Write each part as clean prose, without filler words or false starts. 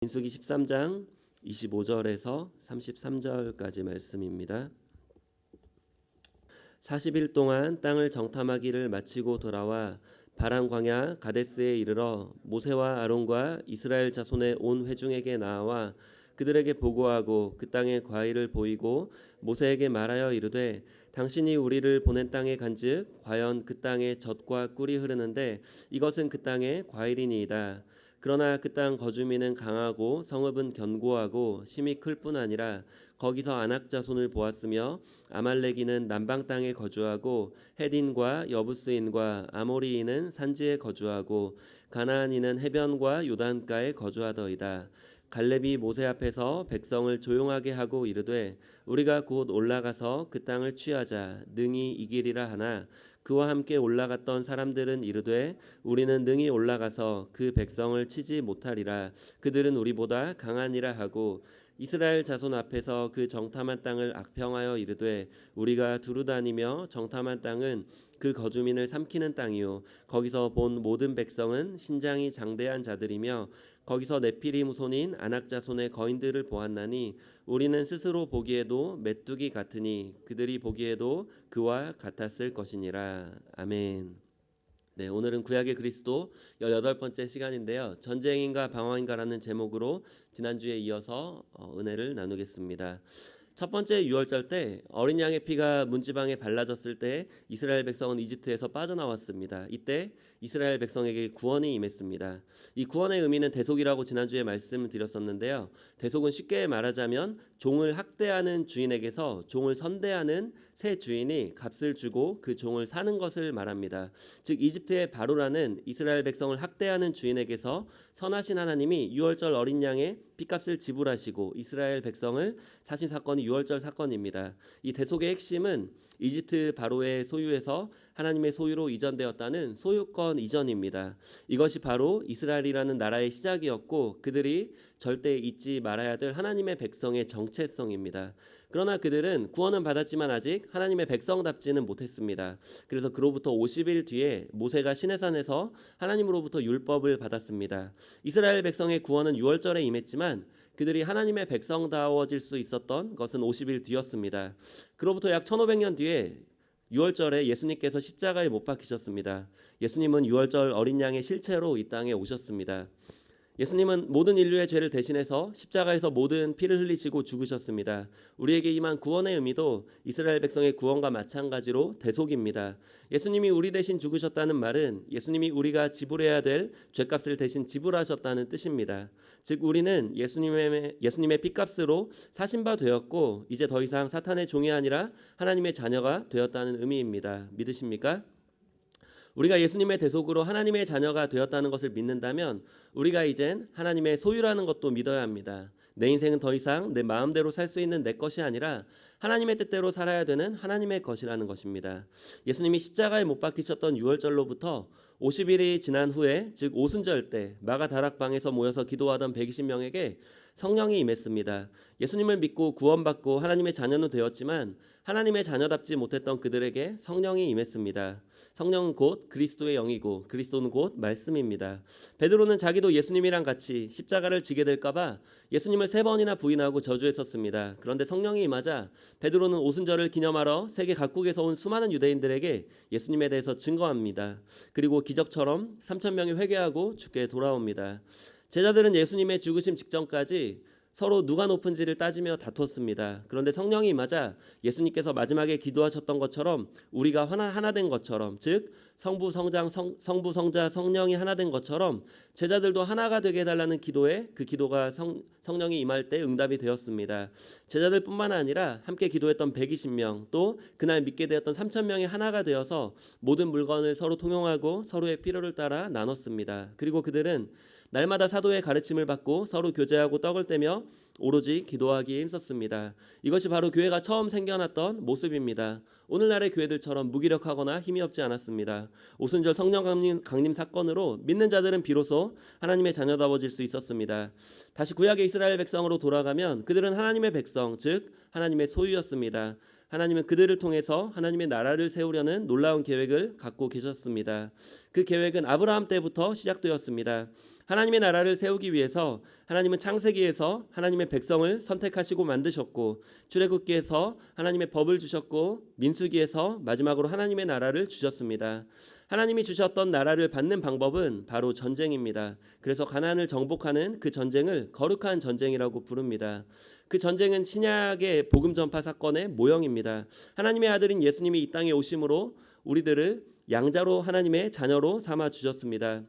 민수기 13장 25절에서 33절까지 말씀입니다. 40일 동안 땅을 정탐하기를 마치고 돌아와 바란 광야 가데스에 이르러 모세와 아론과 이스라엘 자손의 온 회중에게 나와 그들에게 보고하고 그 땅의 과일을 보이고 모세에게 말하여 이르되 당신이 우리를 보낸 땅에 간즉 과연 그 땅에 젖과 꿀이 흐르는데 이것은 그 땅의 과일이니이다. 그러나 그 땅 거주민은 강하고 성읍은 견고하고 심이 클 뿐 아니라 거기서 아낙 자손을 보았으며 아말렉인은 남방 땅에 거주하고 헤딘과 여부스인과 아모리인은 산지에 거주하고 가나안인은 해변과 요단가에 거주하더이다. 갈렙이 모세 앞에서 백성을 조용하게 하고 이르되 우리가 곧 올라가서 그 땅을 취하자 능히 이기리라 하나 그와 함께 올라갔던 사람들은 이르되 우리는 능히 올라가서 그 백성을 치지 못하리라. 그들은 우리보다 강하니라 하고 이스라엘 자손 앞에서 그 정탐한 땅을 악평하여 이르되 우리가 두루다니며 정탐한 땅은 그 거주민을 삼키는 땅이요 거기서 본 모든 백성은 신장이 장대한 자들이며 거기서 네피림 후손인 아낙 자손의 거인들을 보았나니 우리는 스스로 보기에도 메뚜기 같으니 그들이 보기에도 그와 같았을 것이니라. 아멘. 네, 오늘은 구약의 그리스도 18번째 시간인데요. 전쟁인가 방황인가라는 제목으로 지난주에 이어서 은혜를 나누겠습니다. 첫 번째 유월절 때 어린 양의 피가 문지방에 발라졌을 때 이스라엘 백성은 이집트에서 빠져나왔습니다. 이때 이스라엘 백성에게 구원이 임했습니다. 이 구원의 의미는 대속이라고 지난주에 말씀을 드렸었는데요. 대속은 쉽게 말하자면 종을 학대하는 주인에게서 종을 선대하는 새 주인이 값을 주고 그 종을 사는 것을 말합니다. 즉 이집트의 바로라는 이스라엘 백성을 학대하는 주인에게서 선하신 하나님이 유월절 어린 양의 핏값을 지불하시고 이스라엘 백성을 사신 사건이 유월절 사건입니다. 이 대속의 핵심은 이집트 바로의 소유에서 하나님의 소유로 이전되었다는 소유권 이전입니다. 이것이 바로 이스라엘이라는 나라의 시작이었고 그들이 절대 잊지 말아야 될 하나님의 백성의 정체성입니다. 그러나 그들은 구원은 받았지만 아직 하나님의 백성답지는 못했습니다. 그래서 그로부터 50일 뒤에 모세가 시내산에서 하나님으로부터 율법을 받았습니다. 이스라엘 백성의 구원은 유월절에 임했지만 그들이 하나님의 백성다워질 수 있었던 것은 50일 뒤였습니다. 그로부터 약 1500년 뒤에 유월절에 예수님께서 십자가에 못 박히셨습니다. 예수님은 유월절 어린 양의 실체로 이 땅에 오셨습니다. 예수님은 모든 인류의 죄를 대신해서 십자가에서 모든 피를 흘리시고 죽으셨습니다. 우리에게 임한 구원의 의미도 이스라엘 백성의 구원과 마찬가지로 대속입니다. 예수님이 우리 대신 죽으셨다는 말은 예수님이 우리가 지불해야 될 죄값을 대신 지불하셨다는 뜻입니다. 즉 우리는 예수님의 피값으로 사신 바 되었고 이제 더 이상 사탄의 종이 아니라 하나님의 자녀가 되었다는 의미입니다. 믿으십니까? 우리가 예수님의 대속으로 하나님의 자녀가 되었다는 것을 믿는다면 우리가 이젠 하나님의 소유라는 것도 믿어야 합니다. 내 인생은 더 이상 내 마음대로 살 수 있는 내 것이 아니라 하나님의 뜻대로 살아야 되는 하나님의 것이라는 것입니다. 예수님이 십자가에 못 박히셨던 유월절로부터 50일이 지난 후에 즉 오순절 때 마가 다락방에서 모여서 기도하던 120명에게 성령이 임했습니다. 예수님을 믿고 구원받고 하나님의 자녀는 되었지만 하나님의 자녀답지 못했던 그들에게 성령이 임했습니다. 성령은 곧 그리스도의 영이고 그리스도는 곧 말씀입니다. 베드로는 자기도 예수님이랑 같이 십자가를 지게 될까봐 예수님을 3번이나 부인하고 저주했었습니다. 그런데 성령이 임하자 베드로는 오순절을 기념하러 세계 각국에서 온 수많은 유대인들에게 예수님에 대해서 증거합니다. 그리고 기적처럼 3,000명이 회개하고 주께 돌아옵니다. 제자들은 예수님의 죽으심 직전까지 서로 누가 높은지를 따지며 다퉜습니다. 그런데 성령이 임하자 예수님께서 마지막에 기도하셨던 것처럼 우리가 하나 된 것처럼 즉 성부 성자 성령이 하나 된 것처럼 제자들도 하나가 되게 해달라는 기도에 그 기도가 성령이 임할 때 응답이 되었습니다. 제자들뿐만 아니라 함께 기도했던 120명 또 그날 믿게 되었던 3,000명이 하나가 되어서 모든 물건을 서로 통용하고 서로의 필요를 따라 나눴습니다. 그리고 그들은 날마다 사도의 가르침을 받고 서로 교제하고 떡을 떼며 오로지 기도하기에 힘썼습니다. 이것이 바로 교회가 처음 생겨났던 모습입니다. 오늘날의 교회들처럼 무기력하거나 힘이 없지 않았습니다. 오순절 성령 강림 사건으로 믿는 자들은 비로소 하나님의 자녀다워질 수 있었습니다. 다시 구약의 이스라엘 백성으로 돌아가면 그들은 하나님의 백성 즉 하나님의 소유였습니다. 하나님은 그들을 통해서 하나님의 나라를 세우려는 놀라운 계획을 갖고 계셨습니다. 그 계획은 아브라함 때부터 시작되었습니다. 하나님의 나라를 세우기 위해서 하나님은 창세기에서 하나님의 백성을 선택하시고 만드셨고, 출애굽기에서 하나님의 법을 주셨고, 민수기에서 마지막으로 하나님의 나라를 주셨습니다. 하나님이 주셨던 나라를 받는 방법은 바로 전쟁입니다. 그래서 가나안을 정복하는 그 전쟁을 거룩한 전쟁이라고 부릅니다. 그 전쟁은 신약의 복음 전파 사건의 모형입니다. 하나님의 아들인 예수님이 이 땅에 오심으로 우리들을 양자로 하나님의 자녀로 삼아 주셨습니다.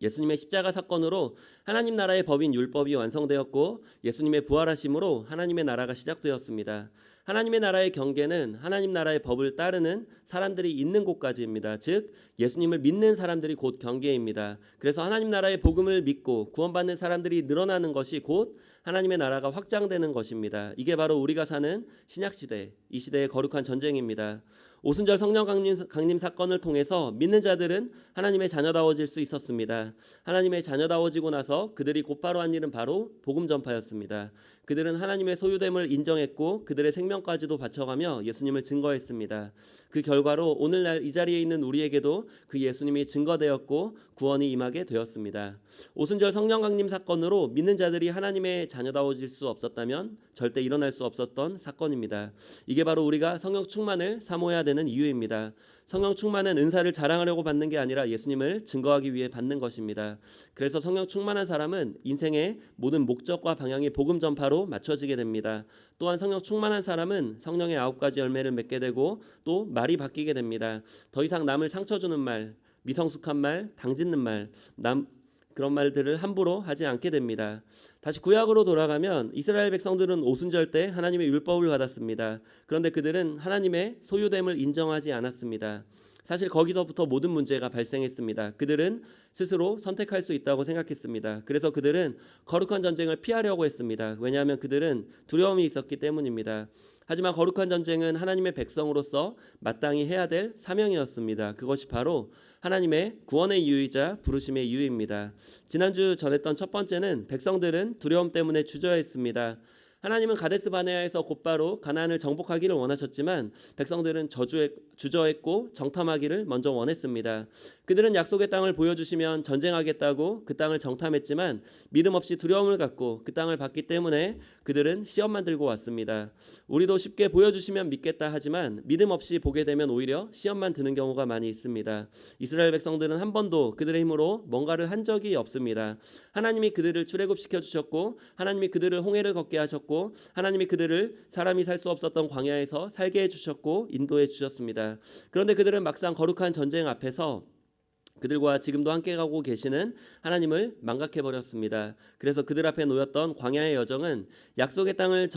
예수님의 십자가 사건으로 하나님 나라의 법인 율법이 완성되었고, 예수님의 부활하심으로 하나님의 나라가 시작되었습니다. 하나님의 나라의 경계는 하나님 나라의 법을 따르는 사람들이 있는 곳까지입니다. 즉 예수님을 믿는 사람들이 곧 경계입니다. 그래서 하나님 나라의 복음을 믿고 구원받는 사람들이 늘어나는 것이 곧 하나님의 나라가 확장되는 것입니다. 이게 바로 우리가 사는 신약시대, 이 시대의 거룩한 전쟁입니다. 오순절 성령 강림 사건을 통해서 믿는 자들은 하나님의 자녀다워질 수 있었습니다. 하나님의 자녀다워지고 나서 그들이 곧바로 한 일은 바로 복음 전파였습니다. 그들은 하나님의 소유됨을 인정했고 그들의 생명까지도 바쳐가며 예수님을 증거했습니다. 그 결과로 오늘날 이 자리에 있는 우리에게도 그 예수님이 증거되었고 구원이 임하게 되었습니다. 오순절 성령 강림 사건으로 믿는 자들이 하나님의 자녀다워질 수 없었다면 절대 일어날 수 없었던 사건입니다. 이게 바로 우리가 성령 충만을 사모해야 되는 이유입니다. 성령 충만은 은사를 자랑하려고 받는 게 아니라 예수님을 증거하기 위해 받는 것입니다. 그래서 성령 충만한 사람은 인생의 모든 목적과 방향이 복음 전파로 맞춰지게 됩니다. 또한 성령 충만한 사람은 성령의 9가지 열매를 맺게 되고 또 말이 바뀌게 됩니다. 더 이상 남을 상처 주는 말, 미성숙한 말, 당짓는 말, 그런 말들을 함부로 하지 않게 됩니다. 다시 구약으로 돌아가면 이스라엘 백성들은 오순절 때 하나님의 율법을 받았습니다. 그런데 그들은 하나님의 소유됨을 인정하지 않았습니다. 사실 거기서부터 모든 문제가 발생했습니다. 그들은 스스로 선택할 수 있다고 생각했습니다. 그래서 그들은 거룩한 전쟁을 피하려고 했습니다. 왜냐하면 그들은 두려움이 있었기 때문입니다. 하지만 거룩한 전쟁은 하나님의 백성으로서 마땅히 해야 될 사명이었습니다. 그것이 바로 하나님의 구원의 이유이자 부르심의 이유입니다. 지난주 전했던 첫 번째는 백성들은 두려움 때문에 주저했습니다. 하나님은 가데스 바네아에서 곧바로 가나안을 정복하기를 원하셨지만 백성들은 주저했고 정탐하기를 먼저 원했습니다. 그들은 약속의 땅을 보여주시면 전쟁하겠다고 그 땅을 정탐했지만 믿음 없이 두려움을 갖고 그 땅을 봤기 때문에 그들은 시험만 들고 왔습니다. 우리도 쉽게 보여주시면 믿겠다 하지만 믿음 없이 보게 되면 오히려 시험만 드는 경우가 많이 있습니다. 이스라엘 백성들은 한 번도 그들의 힘으로 뭔가를 한 적이 없습니다. 하나님이 그들을 출애굽시켜 주셨고 하나님이 그들을 홍해를 걷게 하셨고 하나님이 그들을 사람이 살 수 없었던 광야에서 살게 해주셨고 인도해 주셨습니다. 그런데 그들은 막상 거룩한 전쟁 앞에서 그들과 지금도 함께 가고 계시는 하나님을 망각해버렸습니다. 그래서 그들 앞에 놓였던 광야의 여정은 약속의 땅을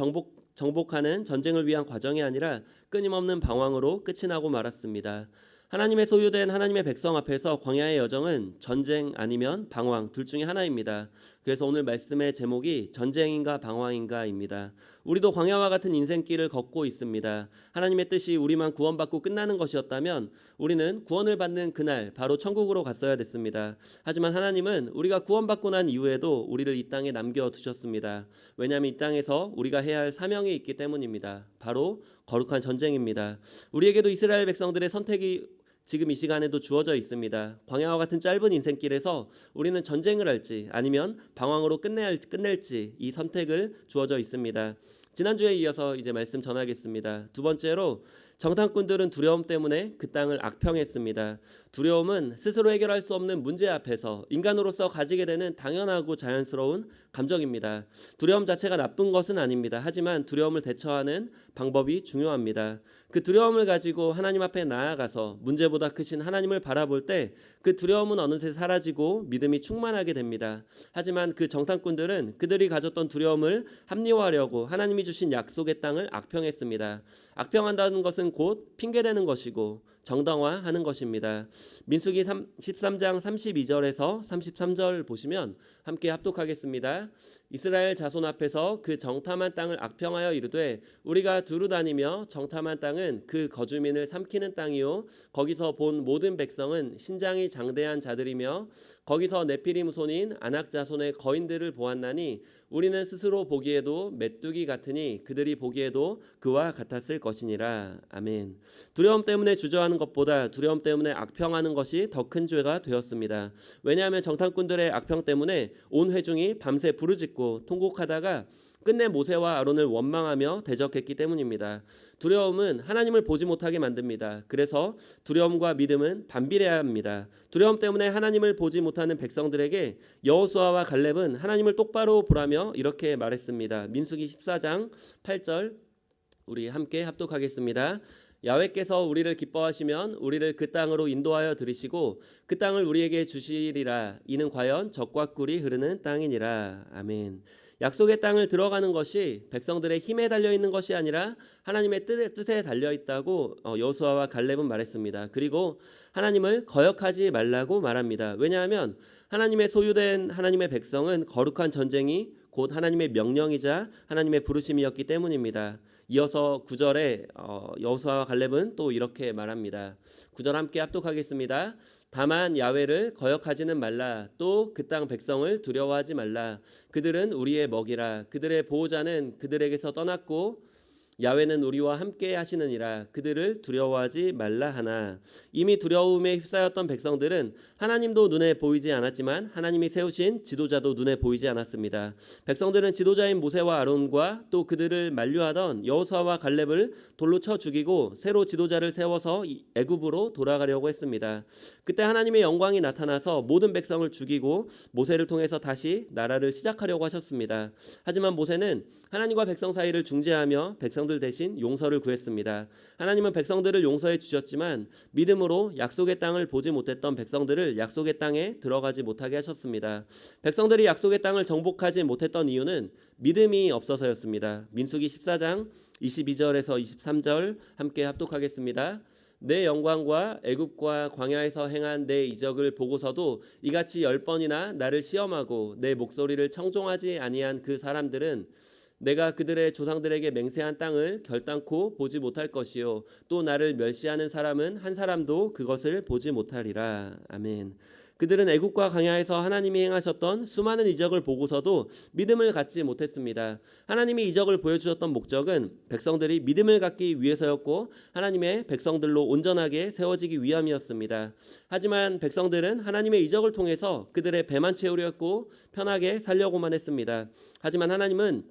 정복하는 전쟁을 위한 과정이 아니라 끊임없는 방황으로 끝이 나고 말았습니다. 하나님의 소유된 하나님의 백성 앞에서 광야의 여정은 전쟁 아니면 방황 둘 중에 하나입니다. 그래서 오늘 말씀의 제목이 전쟁인가 방황인가입니다. 우리도 광야와 같은 인생길을 걷고 있습니다. 하나님의 뜻이 우리만 구원받고 끝나는 것이었다면 우리는 구원을 받는 그날 바로 천국으로 갔어야 됐습니다. 하지만 하나님은 우리가 구원받고 난 이후에도 우리를 이 땅에 남겨두셨습니다. 왜냐하면 이 땅에서 우리가 해야 할 사명이 있기 때문입니다. 바로 거룩한 전쟁입니다. 우리에게도 이스라엘 백성들의 선택이 지금 이 시간에도 주어져 있습니다. 광야와 같은 짧은 인생길에서 우리는 전쟁을 할지 아니면 방황으로 끝낼지 이 선택을 주어져 있습니다. 지난주에 이어서 이제 말씀 전하겠습니다. 두 번째로 정탐꾼들은 두려움 때문에 그 땅을 악평했습니다. 두려움은 스스로 해결할 수 없는 문제 앞에서 인간으로서 가지게 되는 당연하고 자연스러운 감정입니다. 두려움 자체가 나쁜 것은 아닙니다. 하지만 두려움을 대처하는 방법이 중요합니다. 그 두려움을 가지고 하나님 앞에 나아가서 문제보다 크신 하나님을 바라볼 때 그 두려움은 어느새 사라지고 믿음이 충만하게 됩니다. 하지만 그 정탐꾼들은 그들이 가졌던 두려움을 합리화하려고 하나님이 주신 약속의 땅을 악평했습니다. 악평한다는 것은 곧 핑계대는 것이고 정당화하는 것입니다. 민수기 13장 32절에서 33절 보시면 함께 합독하겠습니다. 이스라엘 자손 앞에서 그 정탐한 땅을 악평하여 이르되 우리가 두루 다니며 정탐한 땅은 그 거주민을 삼키는 땅이요 거기서 본 모든 백성은 신장이 장대한 자들이며 거기서 네피림 후손인 아낙 자손의 거인들을 보았나니 우리는 스스로 보기에도 메뚜기 같으니 그들이 보기에도 그와 같았을 것이니라. 아멘. 두려움 때문에 주저하는 들어가는 것보다 두려움 때문에 악평하는 것이 더 큰 죄가 되었습니다. 왜냐하면 정탐꾼들의 악평 때문에 온 회중이 밤새 부르짖고 통곡하다가 끝내 모세와 아론을 원망하며 대적했기 때문입니다. 두려움은 하나님을 보지 못하게 만듭니다. 그래서 두려움과 믿음은 반비례해야 합니다. 두려움 때문에 하나님을 보지 못하는 백성들에게 여호수아와 갈렙은 하나님을 똑바로 보라며 이렇게 말했습니다. 민수기 14장 8절 우리 함께 합독하겠습니다. 야훼께서 우리를 기뻐하시면 우리를 그 땅으로 인도하여 들이시고 그 땅을 우리에게 주시리라. 이는 과연 젖과 꿀이 흐르는 땅이니라. 아멘. 약속의 땅을 들어가는 것이 백성들의 힘에 달려 있는 것이 아니라 하나님의 뜻에 달려 있다고 여호수아와 갈렙은 말했습니다. 그리고 하나님을 거역하지 말라고 말합니다. 왜냐하면 하나님의 소유된 하나님의 백성은 거룩한 전쟁이 곧 하나님의 명령이자 하나님의 부르심이었기 때문입니다. 이어서 9절에 여호수아와 갈렙은 또 이렇게 말합니다. 9절 함께 합독하겠습니다. 다만 야훼를 거역하지는 말라. 또 그 땅 백성을 두려워하지 말라. 그들은 우리의 먹이라. 그들의 보호자는 그들에게서 떠났고 야훼는 우리와 함께 하시느니라. 그들을 두려워하지 말라 하나. 이미 두려움에 휩싸였던 백성들은 하나님도 눈에 보이지 않았지만 하나님이 세우신 지도자도 눈에 보이지 않았습니다. 백성들은 지도자인 모세와 아론과 또 그들을 만류하던 여호수아와 갈렙을 돌로 쳐 죽이고 새로 지도자를 세워서 애굽으로 돌아가려고 했습니다. 그때 하나님의 영광이 나타나서 모든 백성을 죽이고 모세를 통해서 다시 나라를 시작하려고 하셨습니다. 하지만 모세는 하나님과 백성 사이를 중재하며 백성들 대신 용서를 구했습니다. 하나님은 백성들을 용서해 주셨지만 믿음으로 약속의 땅을 보지 못했던 백성들을 약속의 땅에 들어가지 못하게 하셨습니다. 백성들이 약속의 땅을 정복하지 못했던 이유는 믿음이 없어서였습니다. 민수기 14장 22절에서 23절 함께 합독하겠습니다. 내 영광과 애굽과 광야에서 행한 내 이적을 보고서도 이같이 10번이나 나를 시험하고 내 목소리를 청종하지 아니한 그 사람들은 내가 그들의 조상들에게 맹세한 땅을 결단코 보지 못할 것이요 또 나를 멸시하는 사람은 한 사람도 그것을 보지 못하리라. 아멘. 그들은 애굽과 광야에서 하나님이 행하셨던 수많은 이적을 보고서도 믿음을 갖지 못했습니다. 하나님이 이적을 보여주셨던 목적은 백성들이 믿음을 갖기 위해서였고 하나님의 백성들로 온전하게 세워지기 위함이었습니다. 하지만 백성들은 하나님의 이적을 통해서 그들의 배만 채우려고 편하게 살려고만 했습니다. 하지만 하나님은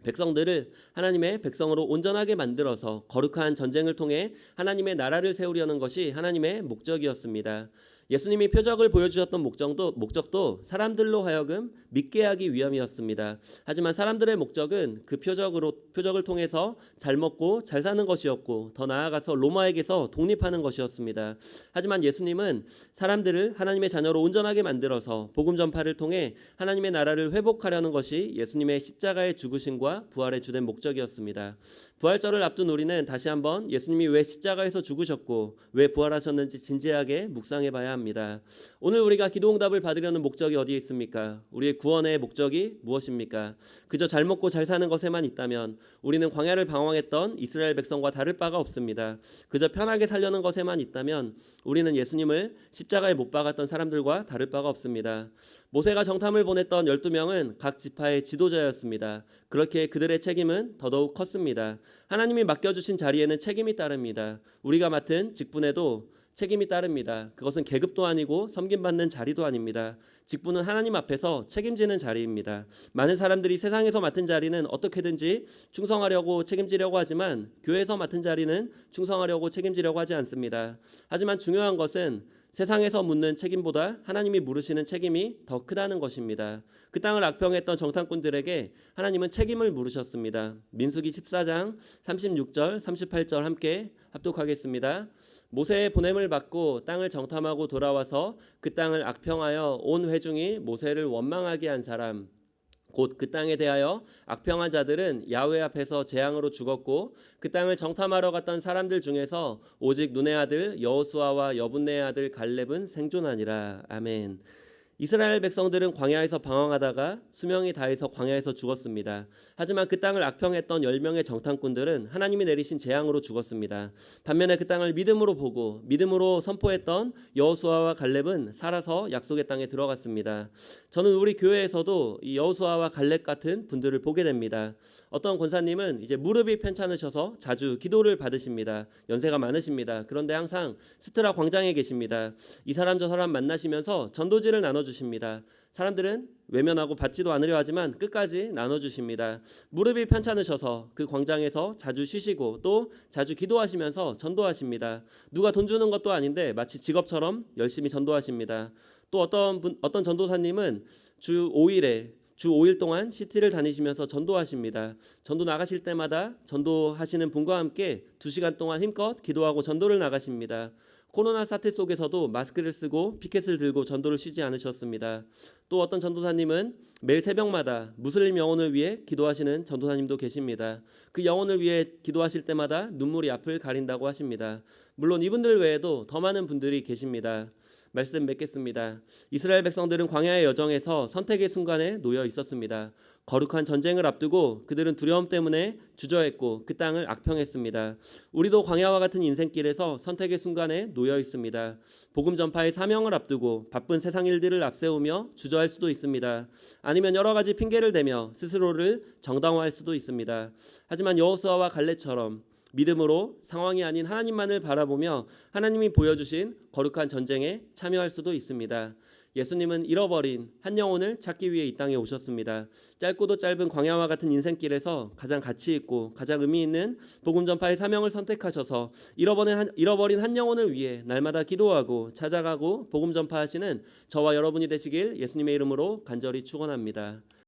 백성들을 하나님의 백성으로 온전하게 만들어서 거룩한 전쟁을 통해 하나님의 나라를 세우려는 것이 하나님의 목적이었습니다. 예수님이 표적을 보여주셨던 목적도 사람들로 하여금 믿게 하기 위함이었습니다. 하지만 사람들의 목적은 그 표적을 통해서 잘 먹고 잘 사는 것이었고 더 나아가서 로마에게서 독립하는 것이었습니다. 하지만 예수님은 사람들을 하나님의 자녀로 온전하게 만들어서 복음 전파를 통해 하나님의 나라를 회복하려는 것이 예수님의 십자가의 죽으심과 부활의 주된 목적이었습니다. 부활절을 앞둔 우리는 다시 한번 예수님이 왜 십자가에서 죽으셨고 왜 부활하셨는지 진지하게 묵상해 봐야 합니다. 오늘 우리가 기도응답을 받으려는 목적이 어디에 있습니까? 우리의 구원의 목적이 무엇입니까? 그저 잘 먹고 잘 사는 것에만 있다면 우리는 광야를 방황했던 이스라엘 백성과 다를 바가 없습니다. 그저 편하게 살려는 것에만 있다면 우리는 예수님을 십자가에 못 박았던 사람들과 다를 바가 없습니다. 모세가 정탐을 보냈던 12명은 각 지파의 지도자였습니다. 그렇게 그들의 책임은 더더욱 컸습니다. 하나님이 맡겨주신 자리에는 책임이 따릅니다. 우리가 맡은 직분에도 책임이 따릅니다. 그것은 계급도 아니고 섬김받는 자리도 아닙니다. 직분은 하나님 앞에서 책임지는 자리입니다. 많은 사람들이 세상에서 맡은 자리는 어떻게든지 충성하려고 책임지려고 하지만 교회에서 맡은 자리는 충성하려고 책임지려고 하지 않습니다. 하지만 중요한 것은 세상에서 묻는 책임보다 하나님이 물으시는 책임이 더 크다는 것입니다. 그 땅을 악평했던 정탐꾼들에게 하나님은 책임을 물으셨습니다. 민수기 14장 36절 38절 함께 합독하겠습니다. 모세의 보냄을 받고 땅을 정탐하고 돌아와서 그 땅을 악평하여 온 회중이 모세를 원망하게 한 사람 곧 그 땅에 대하여 악평한 자들은 야훼 앞에서 재앙으로 죽었고 그 땅을 정탐하러 갔던 사람들 중에서 오직 눈의 아들 여호수아와 여분네의 아들 갈렙은 생존하니라. 아멘. 이스라엘 백성들은 광야에서 방황하다가 수명이 다해서 광야에서 죽었습니다. 하지만 그 땅을 악평했던 10명의 정탐꾼들은 하나님이 내리신 재앙으로 죽었습니다. 반면에 그 땅을 믿음으로 보고 믿음으로 선포했던 여호수아와 갈렙은 살아서 약속의 땅에 들어갔습니다. 저는 우리 교회에서도 이 여호수아와 갈렙 같은 분들을 보게 됩니다. 어떤 권사님은 이제 무릎이 편찮으셔서 자주 기도를 받으십니다. 연세가 많으십니다. 그런데 항상 스트라 광장에 계십니다. 이 사람 저 사람 만나시면서 전도지를 나눠주십니다. 사람들은 외면하고 받지도 않으려 하지만 끝까지 나눠주십니다. 무릎이 편찮으셔서 그 광장에서 자주 쉬시고 또 자주 기도하시면서 전도하십니다. 누가 돈 주는 것도 아닌데 마치 직업처럼 열심히 전도하십니다. 또 어떤 전도사님은 주 5일 동안 시티를 다니시면서 전도하십니다. 전도 나가실 때마다 전도하시는 분과 함께 2시간 동안 힘껏 기도하고 전도를 나가십니다. 코로나 사태 속에서도 마스크를 쓰고 피켓을 들고 전도를 쉬지 않으셨습니다. 또 어떤 전도사님은 매일 새벽마다 무슬림 영혼을 위해 기도하시는 전도사님도 계십니다. 그 영혼을 위해 기도하실 때마다 눈물이 앞을 가린다고 하십니다. 물론 이분들 외에도 더 많은 분들이 계십니다. 말씀 맺겠습니다. 이스라엘 백성들은 광야의 여정에서 선택의 순간에 놓여 있었습니다. 거룩한 전쟁을 앞두고 그들은 두려움 때문에 주저했고 그 땅을 악평했습니다. 우리도 광야와 같은 인생길에서 선택의 순간에 놓여 있습니다. 복음 전파의 사명을 앞두고 바쁜 세상 일들을 앞세우며 주저할 수도 있습니다. 아니면 여러 가지 핑계를 대며 스스로를 정당화할 수도 있습니다. 하지만 여호수아와 갈렙처럼 믿음으로 상황이 아닌 하나님만을 바라보며 하나님이 보여주신 거룩한 전쟁에 참여할 수도 있습니다. 예수님은 잃어버린 한 영혼을 찾기 위해 이 땅에 오셨습니다. 짧고도 짧은 광야와 같은 인생길에서 가장 가치 있고 가장 의미 있는 복음 전파의 사명을 선택하셔서 잃어버린 한 영혼을 위해 날마다 기도하고 찾아가고 복음 전파하시는 저와 여러분이 되시길 예수님의 이름으로 간절히 축원합니다.